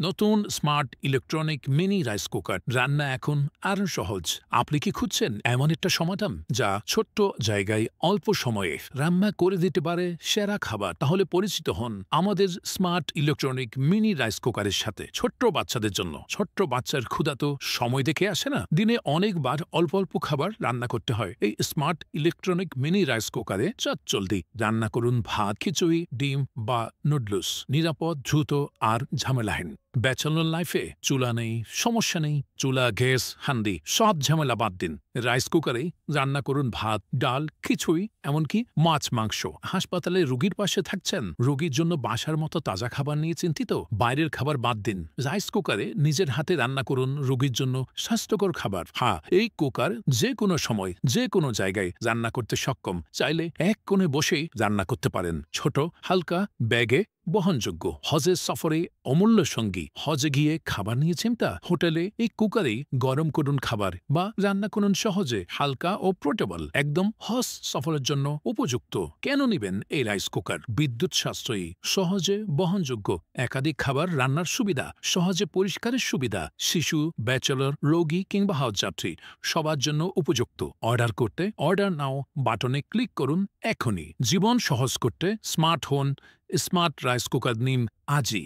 নতুন smart electronic mini rice cooker রান্না এখন আরও সহজ। আপনি কি খুঁজছেন এমন একটা সমাধান যা ছোট্ট জায়গায় অল্প সময়ে রান্না করে দিতে পারে সেরা খাবার? তাহলে পরিচিত হন আমাদের স্মার্ট ইলেকট্রনিক মিনি রাইস কুকারের সাথে। ছোট্ট বাচ্চাদের জন্য, ছোট্ট বাচ্চার ক্ষুধা তো সময় দেখে আসে না, দিনে অনেকবার অল্প অল্প খাবার রান্না করতে হয়। এই স্মার্ট ইলেকট্রনিক মিনি রাইস কুকারে চটজলদি রান্না করুন ভাত, খিচুড়ি, ডিম বা নুডলস, নিরাপদ, দ্রুত আর ঝামেলাহীন। ব্যাচেলর লাইফে চুলা নেই, সমস্যা নেই। চুলা, গ্যাস, হান্ডি সব ঝামেলা বাদ দিন। রাইস কুকারেই রান্না করুন ভাত, ডাল, খিচুড়ি, এমনকি মাছ, মাংস। হাসপাতালে রোগীর পাশে থাকছেন, রোগীর জন্য বাসার মতো তাজা খাবার নিয়ে চিন্তিত? বাইরের খাবার বাদ দিন, রাইস কুকারে নিজের হাতে রান্না করুন রোগীর জন্য স্বাস্থ্যকর খাবার। হ্যাঁ, এই কুকার যে কোনো সময় যে কোনো জায়গায় রান্না করতে সক্ষম। চাইলে এক কোণে বসেই রান্না করতে পারেন। ছোট, হালকা, ব্যাগে বহনযোগ্য, হজের সফরে অমূল্য সঙ্গী। হজে গিয়ে খাবার নিয়ে চিন্তা? হোটেলে এই কুকারেই গরম করুন খাবার বা রান্না করুন সহজে। হালকা ও পোর্টেবল, একদম হজ সফরের জন্য উপযুক্ত। কেন নিবেন এই রাইস কুকার? বিদ্যুৎ সাশ্রয়ী, সহজে বহনযোগ্য, একাধিক খাবার রান্নার সুবিধা, সহজে পরিষ্কারের সুবিধা। শিশু, ব্যাচেলর, রোগী কিংবা হজযাত্রী সবার জন্য উপযুক্ত। অর্ডার করতে অর্ডার নাও বাটনে ক্লিক করুন এখনই। জীবন সহজ করতে স্মার্ট হন। স্মার্ট রাইস কুকার নিন আজই।